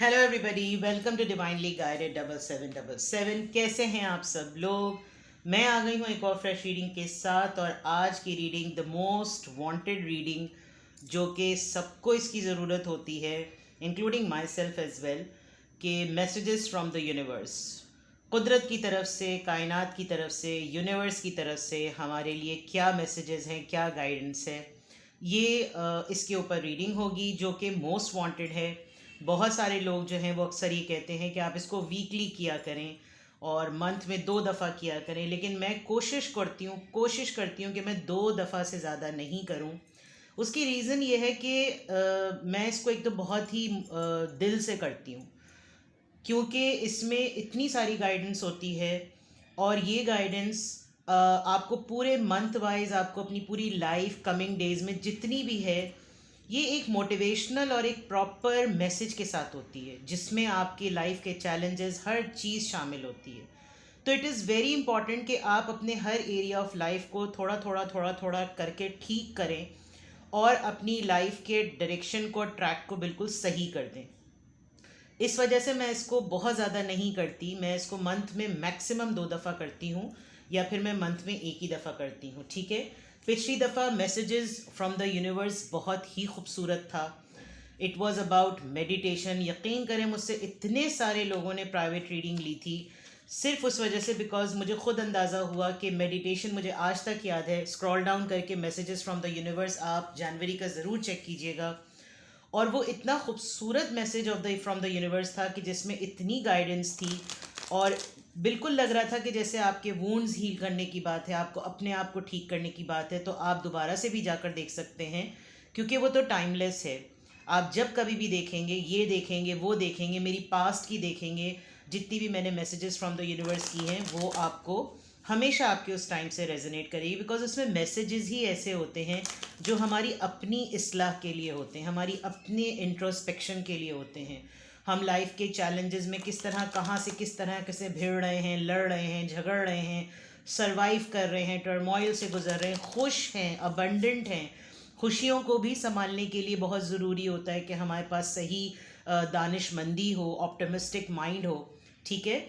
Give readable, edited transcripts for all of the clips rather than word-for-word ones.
Hello everybody, welcome to divinely guided 7777। कैसे हैं आप सब लोग। मैं आ गई हूँ एक और फ्रेश रीडिंग के साथ, और आज की reading the most wanted reading, जो कि सबको इसकी ज़रूरत होती है, including myself as well, कि मैसेजेस फ्रॉम द यूनिवर्स। कुदरत की तरफ से, कायनात की तरफ से, यूनिवर्स की तरफ से हमारे लिए क्या मैसेजेस हैं, क्या गाइडेंस है, ये इसके ऊपर रीडिंग होगी, जो कि मोस्ट वांटेड है। बहुत सारे लोग जो हैं वो अक्सर ये कहते हैं कि आप इसको वीकली किया करें और मंथ में 2 दफ़ा किया करें, लेकिन मैं कोशिश करती हूँ कि मैं 2 दफ़ा से ज़्यादा नहीं करूँ। उसकी रीज़न ये है कि मैं इसको एक तो बहुत ही दिल से करती हूँ, क्योंकि इसमें इतनी सारी गाइडेंस होती है, और ये गाइडेंस आपको पूरे मंथ वाइज, आपको अपनी पूरी लाइफ कमिंग डेज में जितनी भी है, ये एक मोटिवेशनल और एक प्रॉपर मैसेज के साथ होती है, जिसमें आपकी लाइफ के चैलेंजेस, हर चीज़ शामिल होती है। तो इट इज़ वेरी इंपॉर्टेंट कि आप अपने हर एरिया ऑफ लाइफ को थोड़ा थोड़ा करके ठीक करें, और अपनी लाइफ के डायरेक्शन को, ट्रैक को बिल्कुल सही कर दें। इस वजह से मैं इसको बहुत ज़्यादा नहीं करती। मैं इसको मंथ में मैक्सिमम 2 दफ़ा करती हूँ, या फिर मैं मंथ में एक ही दफ़ा करती हूँ, ठीक है। पिछली दफ़ा मैसेजेस फ्रॉम द यूनिवर्स बहुत ही खूबसूरत था। It was about meditation. यकीन करें, मुझसे इतने सारे लोगों ने प्राइवेट रीडिंग ली थी, सिर्फ उस वजह से, बिकॉज मुझे खुद अंदाज़ा हुआ कि मेडिटेशन, मुझे आज तक याद है, स्क्रॉल डाउन करके मैसेजेस फ्रॉम द यूनिवर्स आप जनवरी का ज़रूर चेक कीजिएगा। और वो इतना खूबसूरत message of the from the universe था कि जिसमें इतनी गाइडेंस थी, और बिल्कुल लग रहा था कि जैसे आपके वूंड्स हील करने की बात है, आपको अपने आप को ठीक करने की बात है, तो आप दोबारा से भी जाकर देख सकते हैं, क्योंकि वो तो टाइमलेस है। आप जब कभी भी देखेंगे, ये देखेंगे, वो देखेंगे, मेरी पास्ट की देखेंगे, जितनी भी मैंने मैसेजेस फ्रॉम द यूनिवर्स की हैं, वो आपको हमेशा आपके उस टाइम से रेजोनेट करेगी, बिकॉज उसमें मैसेजेस ही ऐसे होते हैं जो हमारी अपनी इस्लाह के लिए होते हैं, हमारी अपने इंट्रोस्पेक्शन के लिए होते हैं। हम लाइफ के चैलेंजेस में किस तरह, कहाँ से किस तरह कैसे भिड़ रहे हैं, लड़ रहे हैं, झगड़ रहे हैं, सरवाइव कर रहे हैं, टर्मोइल से गुजर रहे हैं, खुश हैं, अबंडेंट हैं। खुशियों को भी संभालने के लिए बहुत ज़रूरी होता है कि हमारे पास सही दानिशमंदी हो, ऑप्टिमिस्टिक माइंड हो, ठीक है।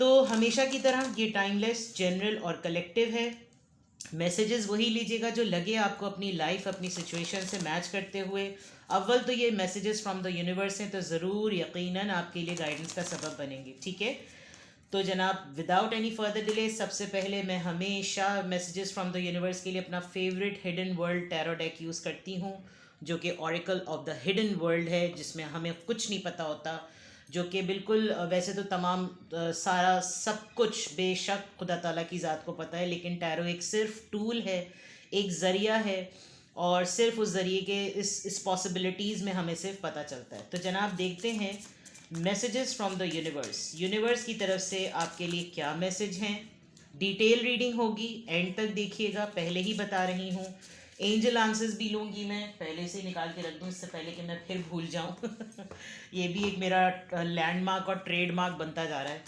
तो हमेशा की तरह ये टाइमलेस, जनरल और कलेक्टिव है। मैसेजेस वही लीजिएगा जो लगे आपको अपनी लाइफ, अपनी सिचुएशन से मैच करते हुए। अव्वल तो ये मैसेजेस फ्रॉम द यूनिवर्स हैं, तो ज़रूर यकीनन आपके लिए गाइडेंस का सबब बनेंगे, ठीक है। तो जनाब, विदाउट एनी फर्दर डिले, सबसे पहले मैं हमेशा मैसेजेस फ्रॉम द यूनिवर्स के लिए अपना favourite hidden world tarot deck use करती हूँ, जो कि oracle of the hidden world है, जिसमें हमें कुछ नहीं पता होता, जो कि बिल्कुल वैसे तो तमाम सारा सब कुछ बेशक खुदा ताला की ज़ात को पता है, लेकिन टैरो एक सिर्फ टूल है, एक ज़रिया है, और सिर्फ उस ज़रिए के इस पॉसिबिलिटीज़ में हमें सिर्फ पता चलता है। तो जनाब, देखते हैं messages from the universe, universe की तरफ से आपके लिए क्या मैसेज हैं। डिटेल रीडिंग होगी, एंड तक देखिएगा, पहले ही बता रही हूँ। एंजल आंसर्स भी लूँगी, मैं पहले से ही निकाल के रख दूँ, इससे पहले कि मैं फिर भूल जाऊँ। ये भी एक मेरा लैंडमार्क और ट्रेडमार्क बनता जा रहा है।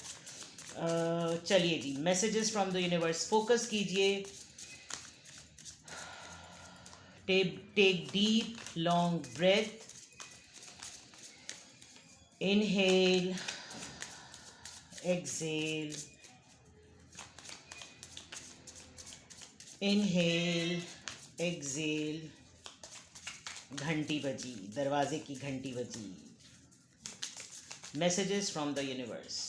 चलिए जी, messages from the universe, focus कीजिए। Take deep long breath, inhale, exhale, inhale, exhale. घंटी बजी, दरवाजे की घंटी बजी। Messages from the universe.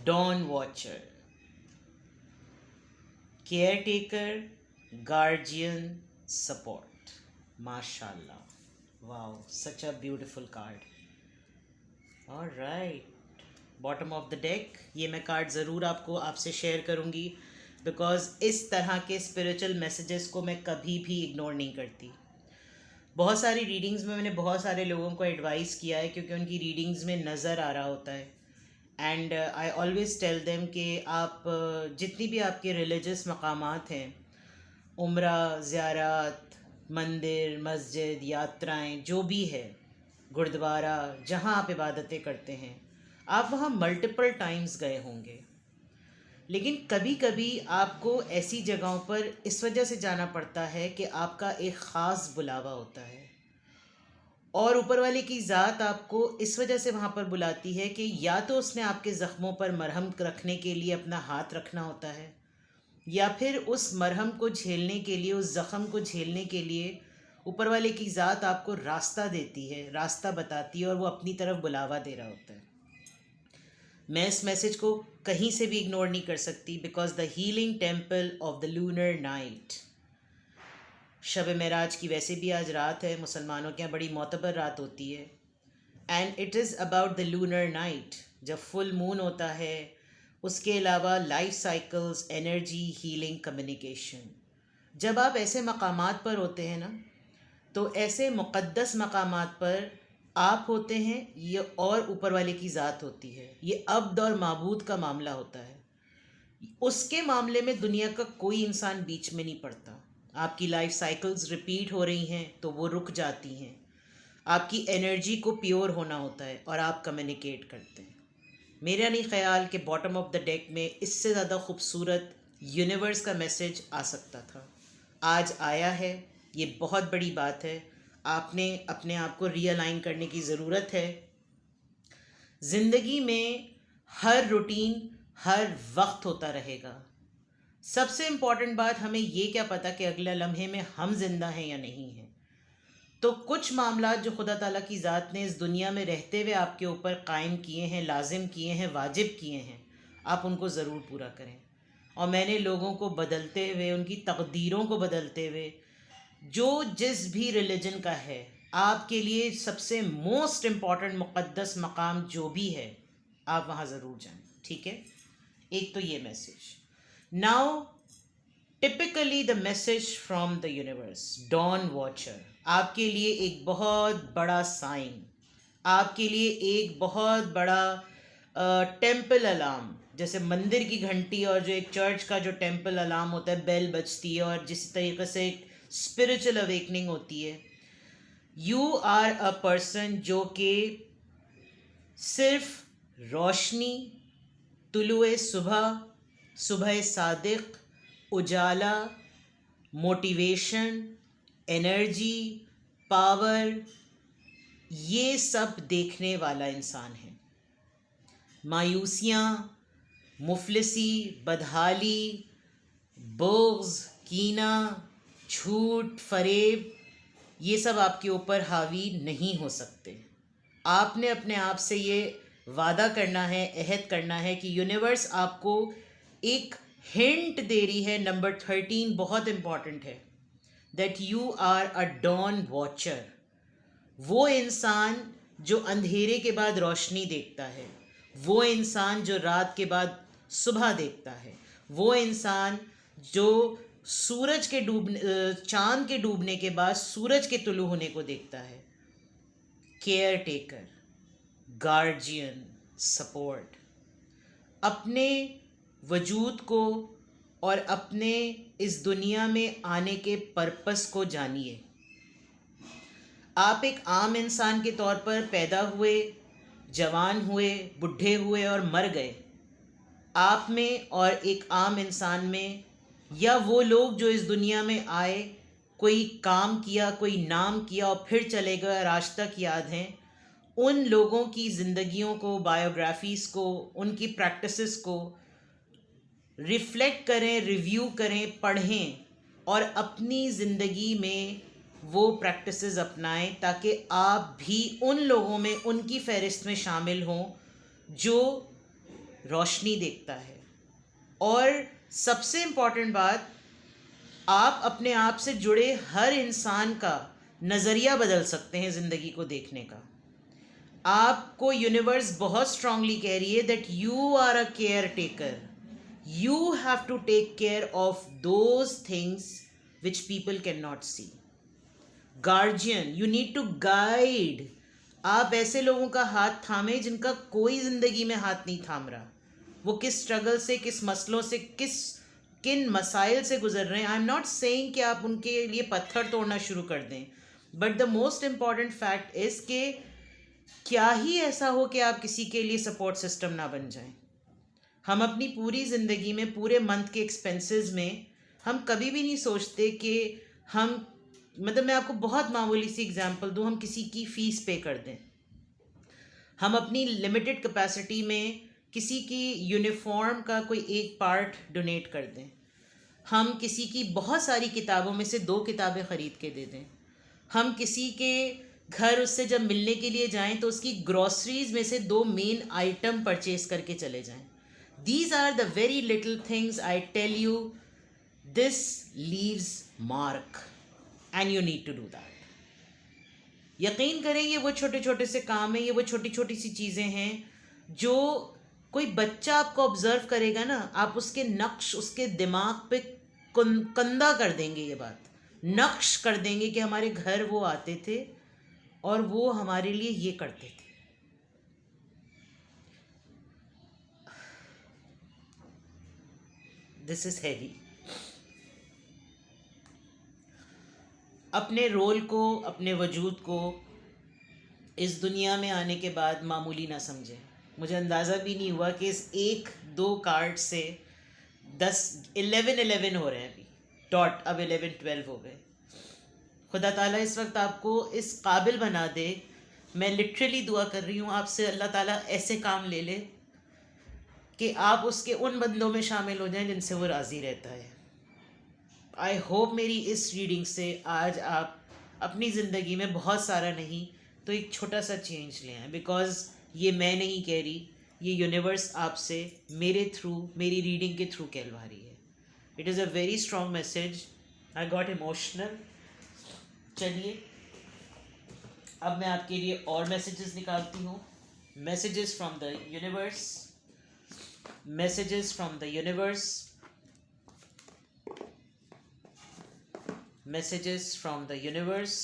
Dawn watcher, care taker, guardian, support. माशाल्लाह, wow, such a beautiful card. Alright, bottom of the deck, ये मैं कार्ड ज़रूर आपसे शेयर करूँगी, बिकॉज़ इस तरह के स्पिरिचुअल मैसेजेस को मैं कभी भी इग्नोर नहीं करती। बहुत सारी रीडिंग्स में मैंने बहुत सारे लोगों को एडवाइस किया है, क्योंकि उनकी रीडिंग्स में नज़र आ रहा होता है, and I always tell them कि आप जितनी भी आपके रिलीजियस मकामात हैं, उम्रा, ज़ियारत, मंदिर, मस्जिद, यात्राएं, जो भी है, गुरुद्वारा, जहाँ आप इबादतें करते हैं, आप वहाँ मल्टीपल टाइम्स गए होंगे, लेकिन कभी कभी आपको ऐसी जगहों पर इस वजह से जाना पड़ता है कि आपका एक ख़ास बुलावा होता है, और ऊपर वाले की ज़ात आपको इस वजह से वहाँ पर बुलाती है कि या तो उसने आपके ज़ख्मों पर मरहम रखने के लिए अपना हाथ रखना होता है, या फिर उस मरहम को झेलने के लिए, उस ज़ख़म को झेलने के लिए ऊपर वाले की ज़ात आपको रास्ता देती है, रास्ता बताती है, और वो अपनी तरफ बुलावा दे रहा होता है। मैं इस मैसेज को कहीं से भी इग्नोर नहीं कर सकती, because the healing temple of the lunar night, Shab Meraj की वैसे भी आज रात है, मुसलमानों के यहाँ बड़ी मोतबर रात होती है, and it is about the lunar night, जब फुल मून होता है। उसके अलावा life cycles, energy, healing, communication. जब आप ऐसे मकामात पर होते हैं ना, तो ऐसे मुक़द्दस मकामात पर आप होते हैं, ये और ऊपर वाले की ज़ात होती है। ये अब्द और माबूद का मामला होता है। उसके मामले में दुनिया का कोई इंसान बीच में नहीं पड़ता। आपकी लाइफ साइकिल्स रिपीट हो रही हैं तो वो रुक जाती हैं। आपकी एनर्जी को प्योर होना होता है और आप कम्युनिकेट करते हैं। मेरा नहीं ख्याल कि बॉटम ऑफ द डेक में इससे ज़्यादा खूबसूरत यूनिवर्स का मैसेज आ सकता था। आज आया है, ये बहुत बड़ी बात है। आपने अपने आप को रीअलाइन करने की ज़रूरत है। ज़िंदगी में हर रूटीन हर वक्त होता रहेगा। सबसे इम्पॉर्टेंट बात, हमें ये क्या पता कि अगले लम्हे में हम जिंदा हैं या नहीं हैं। तो कुछ मामला जो खुदा ताला की ज़ात ने इस दुनिया में रहते हुए आपके ऊपर कायम किए हैं, लाजिम किए हैं, वाजिब किए हैं, आप उनको ज़रूर पूरा करें। और मैंने लोगों को बदलते हुए, उनकी तकदीरों को बदलते हुए, जो जिस भी रिलीजन का है, आपके लिए सबसे मोस्ट इम्पॉर्टेंट मुक़द्दस मकाम जो भी है, आप वहाँ ज़रूर जाएं। ठीक है, एक तो ये message. Now typically the message from the universe, dawn watcher, आपके लिए एक बहुत बड़ा साइन, आपके लिए एक बहुत बड़ा टेम्पल अलार्म, जैसे मंदिर की घंटी और जो एक चर्च का जो टेम्पल अलार्म होता है, बेल बजती है, और जिस तरीके से एक स्पिरिचुअल अवेकनिंग होती है। यू आर अ पर्सन जो कि सिर्फ रोशनी, तुलुए सुबह, सुबह सादिक, उजाला, मोटिवेशन, एनर्जी, पावर, ये सब देखने वाला इंसान है। मायूसियाँ, मुफलिसी, बदहाली, बुग़्ज़, कीना, झूठ, फरेब, ये सब आपके ऊपर हावी नहीं हो सकते। आपने अपने आप से ये वादा करना है, अहद करना है कि यूनिवर्स आपको एक हिंट दे रही है, नंबर 13 बहुत इम्पॉर्टेंट है, that you are a dawn watcher. वो इंसान जो अंधेरे के बाद रोशनी देखता है, वो इंसान जो रात के बाद सुबह देखता है, वो इंसान जो सूरज के डूबने, चांद के डूबने के बाद सूरज के तुलू होने को देखता है। Care taker, guardian, support. अपने वजूद को और अपने इस दुनिया में आने के पर्पस को जानिए। आप एक आम इंसान के तौर पर पैदा हुए, जवान हुए, बुढ़े हुए और मर गए। आप में और एक आम इंसान में, या वो लोग जो इस दुनिया में आए, कोई काम किया, कोई नाम किया और फिर चले गए और आज तक याद हैं, उन लोगों की ज़िंदगियों को, बायोग्राफीज़ को, उनकी प्रैक्टिसेस को रिफ़्लेक्ट करें, रिव्यू करें, पढ़ें और अपनी ज़िंदगी में वो प्रैक्टिसेस अपनाएं, ताकि आप भी उन लोगों में, उनकी फ़हरिस्त में शामिल हों जो रोशनी देखता है। और सबसे इम्पॉर्टेंट बात, आप अपने आप से जुड़े हर इंसान का नज़रिया बदल सकते हैं ज़िंदगी को देखने का। आपको यूनिवर्स बहुत स्ट्रांगली कह रही है that you are a caretaker. You have to take care of those things which people can not see. Guardian, you need to guide. आप ऐसे लोगों का हाथ थामे जिनका कोई ज़िंदगी में हाथ नहीं थाम रहा। वो किस स्ट्रगल से, किस मसलों से, किन मसाइल से गुजर रहे हैं। आई एम नॉट सेइंग कि आप उनके लिए पत्थर तोड़ना शुरू कर दें, but the most important fact is कि क्या ही ऐसा हो कि आप किसी के लिए सपोर्ट सिस्टम ना बन जाएं। हम अपनी पूरी ज़िंदगी में पूरे मंथ के एक्सपेंसेस में हम कभी भी नहीं सोचते कि हम, मतलब मैं आपको बहुत मामूली सी एग्जांपल दूं, हम किसी की फ़ीस पे कर दें, हम अपनी लिमिटेड कैपेसिटी में किसी की यूनिफॉर्म का कोई एक पार्ट डोनेट कर दें, हम किसी की बहुत सारी किताबों में से 2 किताबें ख़रीद के दे दें, हम किसी के घर उससे जब मिलने के लिए जाएं तो उसकी ग्रॉसरीज में से 2 मेन आइटम परचेज करके चले जाएं. These are the very little things, I tell you, this leaves mark and you need to do that. यकीन करें ये वो छोटे छोटे से काम है, ये वो छोटी छोटी सी चीज़ें हैं जो कोई बच्चा आपको ऑब्जर्व करेगा ना, आप उसके नक्श उसके दिमाग पे कंदा कर देंगे, ये बात नक्श कर देंगे कि हमारे घर वो आते थे और वो हमारे लिए ये करते थे. This is heavy. अपने रोल को, अपने वजूद को इस दुनिया में आने के बाद मामूली ना समझें. मुझे अंदाज़ा भी नहीं हुआ कि इस 1-2 कार्ड से 11 हो रहे हैं अभी डॉट, अब 11-12 हो गए. खुदा ताला इस वक्त आपको इस काबिल बना दे. मैं लिटरली दुआ कर रही हूँ आपसे, अल्लाह ताला ऐसे काम ले ले कि आप उसके उन बंदों में शामिल हो जाएं जिनसे वो राज़ी रहता है. आई होप मेरी इस रीडिंग से आज आप अपनी ज़िंदगी में बहुत सारा नहीं तो एक छोटा सा चेंज ले आएँ. बिकॉज़ ये मैं नहीं कह रही, ये यूनिवर्स आपसे मेरे थ्रू, मेरी रीडिंग के थ्रू कहलवा रही है. It is a very strong message. I got emotional. चलिए अब मैं आपके लिए और मैसेजेस निकालती हूँ. Messages from the universe, messages from the universe, messages from the universe.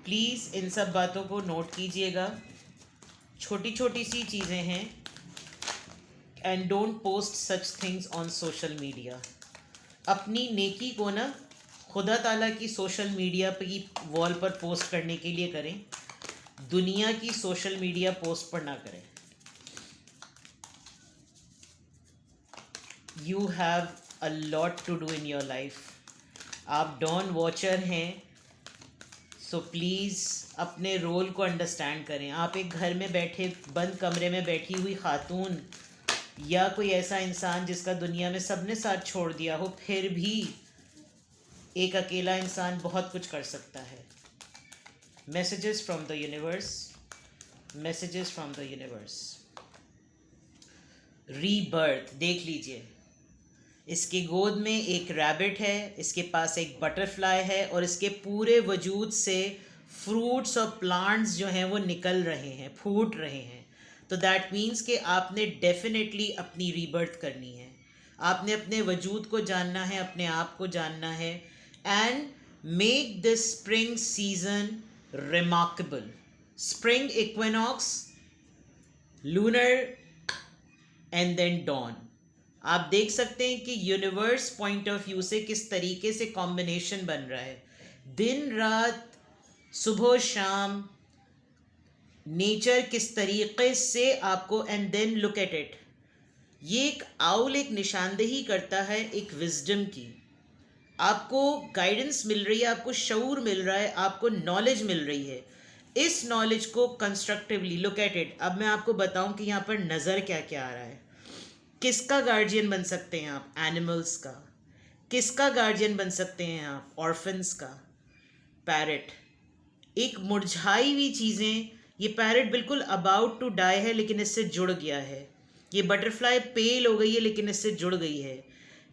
Please इन सब बातों को नोट कीजिएगा. छोटी छोटी सी चीज़ें हैं. And don't post such things on social media. अपनी नेकी को ना खुदा ताला की सोशल मीडिया की वॉल पर पोस्ट करने के लिए करें, दुनिया की सोशल मीडिया पोस्ट पर ना करें. You have a lot to do in your life. आप डॉन वॉचर हैं, सो प्लीज़ अपने रोल को अंडरस्टैंड करें. आप एक घर में बैठे, बंद कमरे में बैठी हुई खातून या कोई ऐसा इंसान जिसका दुनिया में सब ने साथ छोड़ दिया हो, फिर भी एक अकेला इंसान बहुत कुछ कर सकता है. Messages from the universe, messages from the universe. Rebirth. देख लीजिए, इसके गोद में एक रैबिट है, इसके पास एक बटरफ्लाई है और इसके पूरे वजूद से फ्रूट्स और प्लांट्स जो हैं वो निकल रहे हैं, फूट रहे हैं. तो दैट मीन्स कि आपने डेफिनेटली अपनी रीबर्थ करनी है. आपने अपने वजूद को जानना है, अपने आप को जानना है. And make this spring season remarkable. Spring equinox, lunar and then dawn. आप देख सकते हैं कि यूनिवर्स पॉइंट ऑफ व्यू से किस तरीके से कॉम्बिनेशन बन रहा है. दिन रात, सुबह शाम, नेचर किस तरीके से आपको, and then look at it. ये एक आउल एक निशानदेही करता है एक विजडम की. आपको गाइडेंस मिल रही है, आपको शऊर मिल रहा है, आपको नॉलेज मिल रही है. इस नॉलेज को कंस्ट्रक्टिवली लुक एट इट. अब मैं आपको बताऊं कि यहाँ पर नज़र क्या क्या आ रहा है. किसका गार्जियन बन सकते हैं आप? एनिमल्स का. किसका गार्जियन बन सकते हैं आप? ऑर्फन्स का. पैरट. एक मुरझाई हुई चीज़ें. ये पैरट बिल्कुल अबाउट टू डाई है लेकिन इससे जुड़ गया है. ये बटरफ्लाई पेल हो गई है लेकिन इससे जुड़ गई है.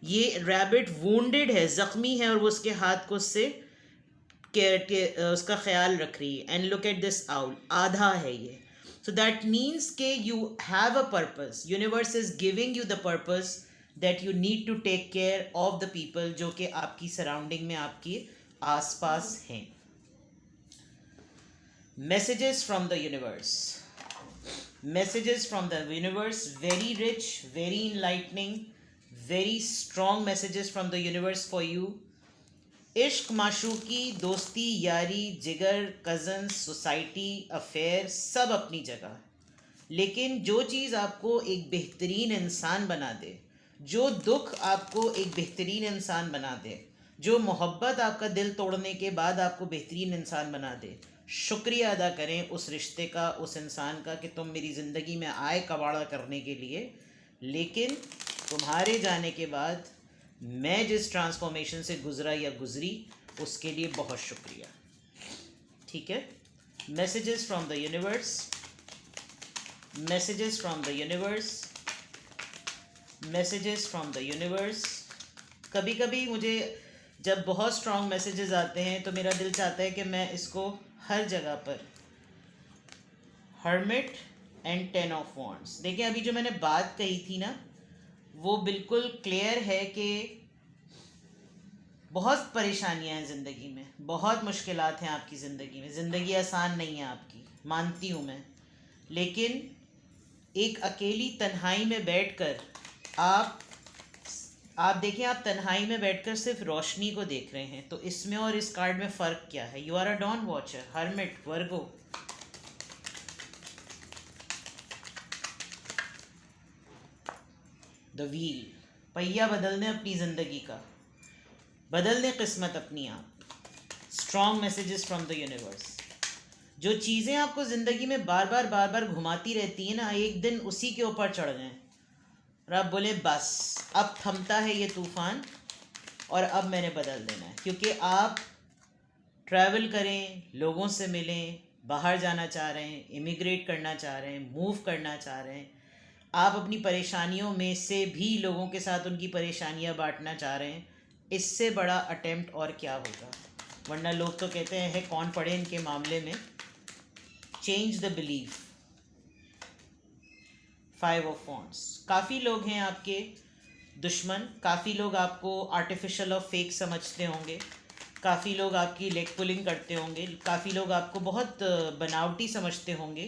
ये रैबिट वूंडेड है, ज़ख्मी है और वो उसके हाथ को उससे उसका ख्याल रख रही है. And look at this owl, आधा है ये. So that means कि you have a purpose. Universe is giving you the purpose that you need to take care of the people जो कि आपकी सराउंडिंग में, आपके आसपास हैं. Messages from the universe. Messages from the universe. Very rich, very enlightening, very strong messages from the universe for you. इश्क, माशूकी, दोस्ती, यारी, जिगर, कज़न्स, सोसाइटी, अफेयर सब अपनी जगह। लेकिन जो चीज़ आपको एक बेहतरीन इंसान बना दे, जो दुख आपको एक बेहतरीन इंसान बना दे, जो मोहब्बत आपका दिल तोड़ने के बाद आपको बेहतरीन इंसान बना दे, शुक्रिया अदा करें उस रिश्ते का, उस इंसान का कि तुम मेरी ज़िंदगी में आए कबाड़ा करने के लिए, लेकिन तुम्हारे जाने के बाद मैं जिस ट्रांसफॉर्मेशन से गुज़रा या गुज़री उसके लिए बहुत शुक्रिया। ठीक है। Messages from the universe, messages from the universe, messages from the universe. कभी कभी मुझे जब बहुत स्ट्रॉन्ग मैसेजेस आते हैं तो मेरा दिल चाहता है कि मैं इसको हर जगह पर, हर्मिट एंड 10 ऑफ वॉन्ड्स। देखिए अभी जो मैंने बात कही थी ना, वो बिल्कुल क्लियर है कि बहुत परेशानियां हैं ज़िंदगी में, बहुत मुश्किलात हैं आपकी ज़िंदगी में, ज़िंदगी आसान नहीं है आपकी, मानती हूँ मैं। लेकिन एक अकेली तन्हाई में बैठकर आप देखिए, आप तन्हाई में बैठकर सिर्फ रोशनी को देख रहे हैं, तो इसमें और इस कार्ड में फ़र्क क्या है? You are a dawn watcher, hermit, Virgo. The wheel, पहिया बदलने अपनी ज़िंदगी का, बदलने किस्मत अपनी आप। Strong messages from the universe. जो चीज़ें आपको ज़िंदगी में बार बार घुमाती रहती हैं ना, एक दिन उसी के ऊपर चढ़ गए और आप बोले बस अब थमता है ये तूफ़ान और अब मैंने बदल देना है। क्योंकि आप ट्रैवल करें, लोगों से मिलें, बाहर जाना चाह रहे हैं, इमिग्रेट करना चाह रहे हैं, मूव करना चाह रहे हैं, आप अपनी परेशानियों में से भी लोगों के साथ उनकी परेशानियां बांटना चाह रहे हैं, इससे बड़ा अटेम्प्ट और क्या होगा? वरना लोग तो कहते हैं कौन पड़े इनके मामले में। Change the belief, 5 of wands. काफ़ी लोग हैं आपके दुश्मन, काफ़ी लोग आपको आर्टिफिशियल और फेक समझते होंगे, काफ़ी लोग आपकी लेग पुलिंग करते होंगे, काफ़ी लोग आपको बहुत बनावटी समझते होंगे।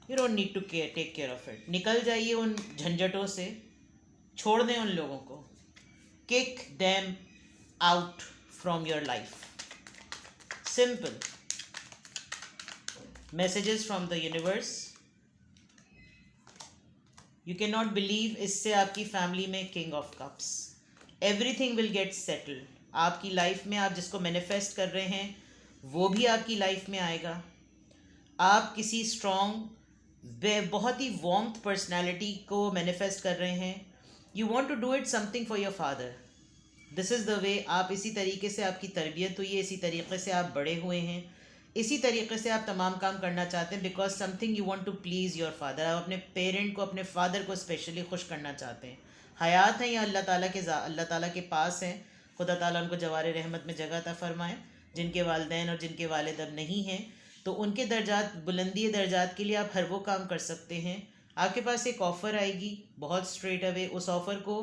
You don't need to take care of it. निकल जाइए उन झंझटों से, छोड़ दें उन लोगों को, kick them out from your life. Simple. Messages from the universe. You can not believe, इससे आपकी फैमिली में king of cups, everything will get settled. आपकी लाइफ में आप जिसको मैनिफेस्ट कर रहे हैं वो भी आपकी लाइफ में आएगा। आप किसी स्ट्रॉन्ग, बहुत ही वार्म्थ पर्सनैलिटी को मैनिफेस्ट कर रहे हैं। You want to do it something for your father. This is the way. आप इसी तरीके से आपकी तरबियत हुई है, इसी तरीके से आप बड़े हुए हैं, इसी तरीके से आप तमाम काम करना चाहते हैं, because something you want to please your father. आप अपने पेरेंट को, अपने फादर को स्पेशली खुश करना चाहते हैं। हयात हैं या अल्लाह ताला के पास हैं। खुदा ताला उनको जवार रहमत में जगह अता फरमाएं। जिनके वालिदैन और जिनके वालिद अब नहीं हैं, तो उनके दर्जात, बुलंदी दर्जात के लिए आप हर वो काम कर सकते हैं। आपके पास एक ऑफ़र आएगी बहुत स्ट्रेट अवे। उस ऑफ़र को,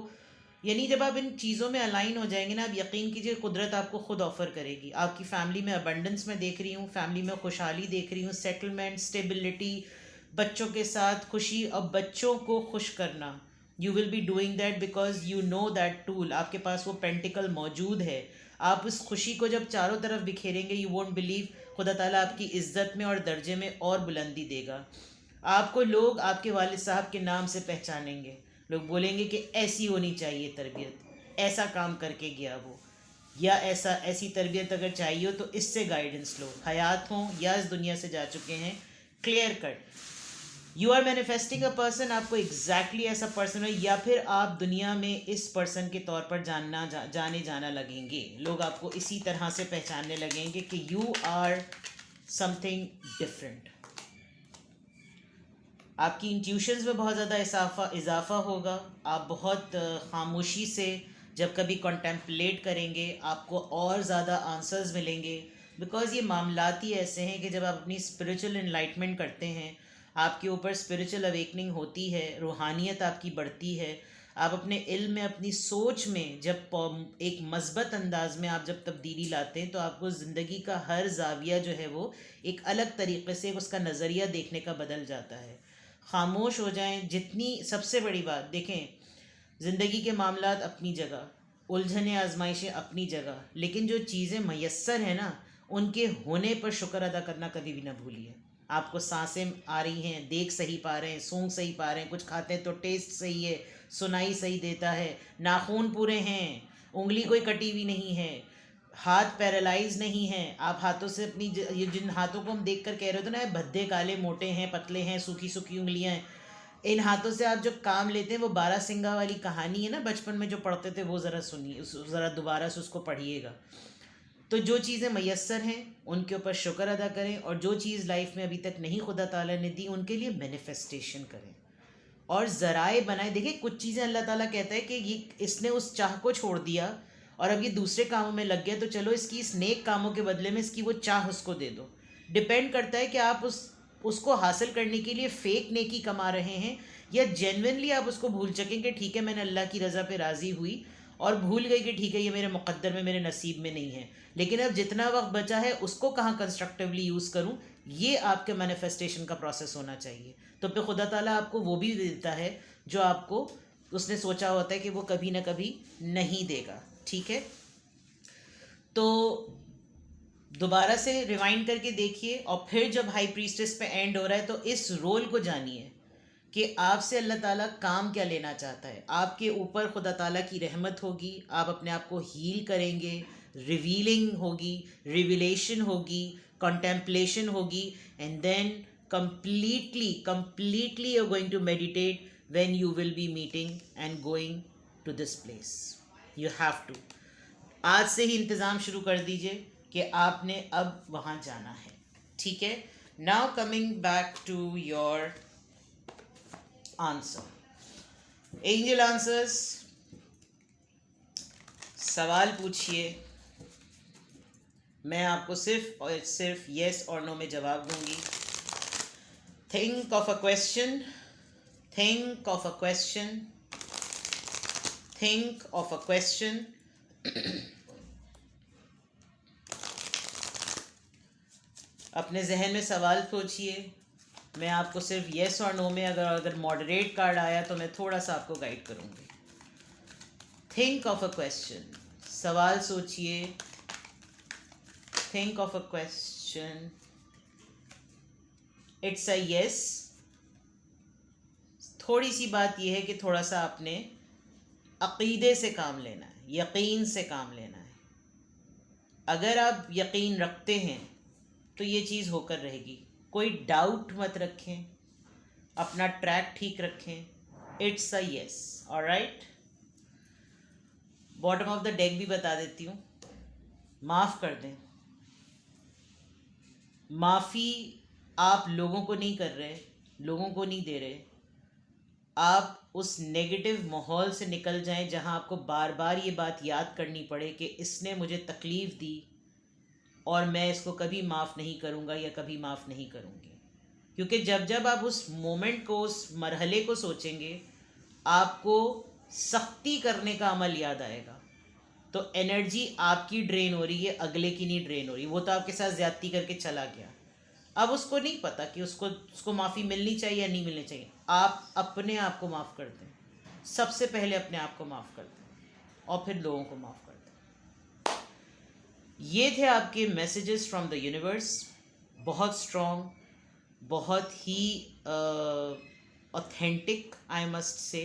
यानी जब आप इन चीज़ों में अलाइन हो जाएंगे ना, आप यकीन कीजिए कुदरत आपको खुद ऑफ़र करेगी। आपकी फ़ैमिली में अबंडेंस में देख रही हूँ, फैमिली में खुशहाली देख रही हूँ, सेटलमेंट, स्टेबिलिटी, बच्चों के साथ खुशी। अब बच्चों को खुश करना, you will be doing that because you know that tool, आपके पास वो पेंटिकल मौजूद है। आप उस खुशी को जब चारों तरफ बिखेरेंगे, यू वोंट बिलीव, खुदा ताला आपकी इज़्ज़त में और दर्जे में और बुलंदी देगा। आपको लोग आपके वालिद साहब के नाम से पहचानेंगे। लोग बोलेंगे कि ऐसी होनी चाहिए तरबियत, ऐसा काम करके गया वो, या ऐसी तरबियत अगर चाहिए हो तो इससे गाइडेंस लो। हयात हों या इस दुनिया से जा चुके हैं, clear cut. You are manifesting a person, आपको एग्जैक्टली ऐसा पर्सन हो, या फिर आप दुनिया में इस पर्सन के तौर पर जाना लगेंगे। लोग आपको इसी तरह से पहचानने लगेंगे कि यू आर समथिंग डिफरेंट। आपकी इंट्यूशंस में बहुत ज़्यादा इजाफा होगा। आप बहुत खामोशी से जब कभी कॉन्टेम्पलेट करेंगे, आपको और ज़्यादा आंसर्स मिलेंगे। बिकॉज़ ये मामलात ही ऐसे हैं कि जब आप अपनी स्पिरिचुअल इनलाइटमेंट करते हैं, आपके ऊपर स्पिरिचुअल अवेकनिंग होती है, रूहानियत आपकी बढ़ती है। आप अपने इल्म में, अपनी सोच में जब एक मस्बत अंदाज में आप जब तब्दीली लाते हैं, तो आपको ज़िंदगी का हर जाविया जो है वो एक अलग तरीके से उसका नज़रिया देखने का बदल जाता है। खामोश हो जाएं जितनी। सबसे बड़ी बात देखें, ज़िंदगी के मामलात अपनी जगह, उलझने आजमाइशें अपनी जगह, लेकिन जो चीज़ें मैसर हैं ना, उनके होने पर शुक्र अदा करना कभी भी ना भूलिए। आपको सांसें आ रही हैं, देख सही पा रहे हैं, सूंघ सही पा रहे हैं, कुछ खाते हैं तो टेस्ट सही है, सुनाई सही देता है, नाखून पूरे हैं, उंगली कोई कटी हुई नहीं है, हाथ पैरालाइज नहीं है। आप हाथों से अपनी ये जिन हाथों को हम देख कर कह रहे थे ना, भद्दे काले मोटे हैं, पतले हैं, सूखी सूखी उंगलियां हैं, इन हाथों से आप जो काम लेते हैं, वो बारहसिंगा वाली कहानी है ना बचपन में जो पढ़ते थे, वो ज़रा सुनिए, ज़रा दोबारा से उसको पढ़िएगा। तो जो चीज़ें मैसर हैं उनके ऊपर शुक्र अदा करें, और जो चीज़ लाइफ में अभी तक नहीं खुदा ताला ने दी उनके लिए मैनिफेस्टेशन करें और ज़राए बनाए। देखिए कुछ चीज़ें अल्लाह ताला कहता है कि ये इसने उस चाह को छोड़ दिया और अब ये दूसरे कामों में लग गया, तो चलो इसकी इस नेक कामों के बदले में इसकी वो चाह उसको दे दो। डिपेंड करता है कि आप उसको हासिल करने के लिए फ़ेक नेकी कमा रहे हैं या जेन्युइनली आप उसको भूल सकें कि ठीक है मैंने अल्लाह की रज़ा पे राज़ी हुई और भूल गई कि ठीक है ये मेरे मुक़द्दर में, मेरे नसीब में नहीं है, लेकिन अब जितना वक्त बचा है उसको कहाँ कंस्ट्रक्टिवली यूज़ करूँ, ये आपके मैनिफेस्टेशन का प्रोसेस होना चाहिए। तो फिर खुदा ताला आपको वो भी देता है जो आपको उसने सोचा होता है कि वो कभी ना कभी नहीं देगा। ठीक है, तो दोबारा से रिवाइंड करके देखिए, और फिर जब हाई प्रीस्टेस पे एंड हो रहा है तो इस रोल को जानिए कि आपसे अल्लाह ताला काम क्या लेना चाहता है। आपके ऊपर खुदा ताला की रहमत होगी, आप अपने आप को हील करेंगे, रिवीलिंग होगी, रिविलेशन होगी, कंटेम्पलेशन होगी, and then completely you're going to meditate when you will be meeting and going to this place. You have to आज से ही इंतज़ाम शुरू कर दीजिए कि आपने अब वहाँ जाना है। ठीक है, now coming back to your answer, angel answers. सवाल पूछिए, मैं आपको सिर्फ और सिर्फ येस और नो में जवाब दूंगी। Think of a question, think of a question, think of a question. अपने जहन में सवाल सोचिए। मैं आपको सिर्फ येस और नो में अगर मॉडरेट कार्ड आया तो मैं थोड़ा सा आपको गाइड करूँगी। थिंक ऑफ अ क्वेश्चन, सवाल सोचिए। Think of a question, it's a yes. थोड़ी सी बात यह है कि थोड़ा सा आपने अक़ीदे से काम लेना है, यकीन से काम लेना है। अगर आप यकीन रखते हैं तो ये चीज़ होकर रहेगी, कोई डाउट मत रखें, अपना ट्रैक ठीक रखें। It's a yes, alright. Bottom of the deck भी बता देती हूँ, माफ़ कर दें। माफ़ी आप लोगों को नहीं कर रहे, लोगों को नहीं दे रहे, आप उस नेगेटिव माहौल से निकल जाएं जहां आपको बार बार ये बात याद करनी पड़े कि इसने मुझे तकलीफ़ दी और मैं इसको कभी माफ़ नहीं करूंगा या कभी माफ़ नहीं करूंगी। क्योंकि जब जब आप उस मोमेंट को, उस मरहले को सोचेंगे, आपको सख्ती करने का अमल याद आएगा। तो एनर्जी आपकी ड्रेन हो रही है, अगले की नहीं ड्रेन हो रही। वो तो आपके साथ ज़्यादती करके चला गया, अब उसको नहीं पता कि उसको माफ़ी मिलनी चाहिए या नहीं मिलनी चाहिए। आप अपने आप को माफ़ कर दें, सबसे पहले अपने आप को माफ़ कर दें और फिर लोगों को माफ़ कर दें। ये थे आपके मैसेजेस फ्रॉम द यूनिवर्स, बहुत स्ट्रॉन्ग, बहुत ही ऑथेंटिक, आई मस्ट से।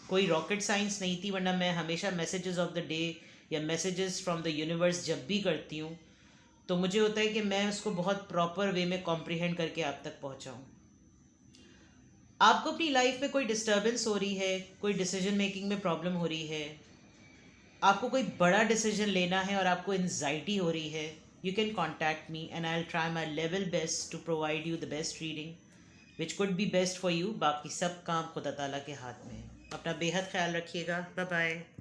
कोई रॉकेट साइंस नहीं थी, वरना मैं हमेशा मैसेजेस ऑफ द डे या मैसेजेस फ्रॉम द यूनिवर्स जब भी करती हूँ तो मुझे होता है कि मैं उसको बहुत प्रॉपर वे में कॉम्प्रिहेंड करके आप तक पहुँचाऊँ। आपको अपनी लाइफ में कोई डिस्टर्बेंस हो रही है, कोई डिसीजन मेकिंग में प्रॉब्लम हो रही है, आपको कोई बड़ा डिसीजन लेना है और आपको एंजाइटी हो रही है, you can contact me and I will try my level best to provide you the best reading which could be best for you. बाकी सब काम खुदा ताला के हाथ में है। अपना बेहद ख्याल रखिएगा। Bye bye.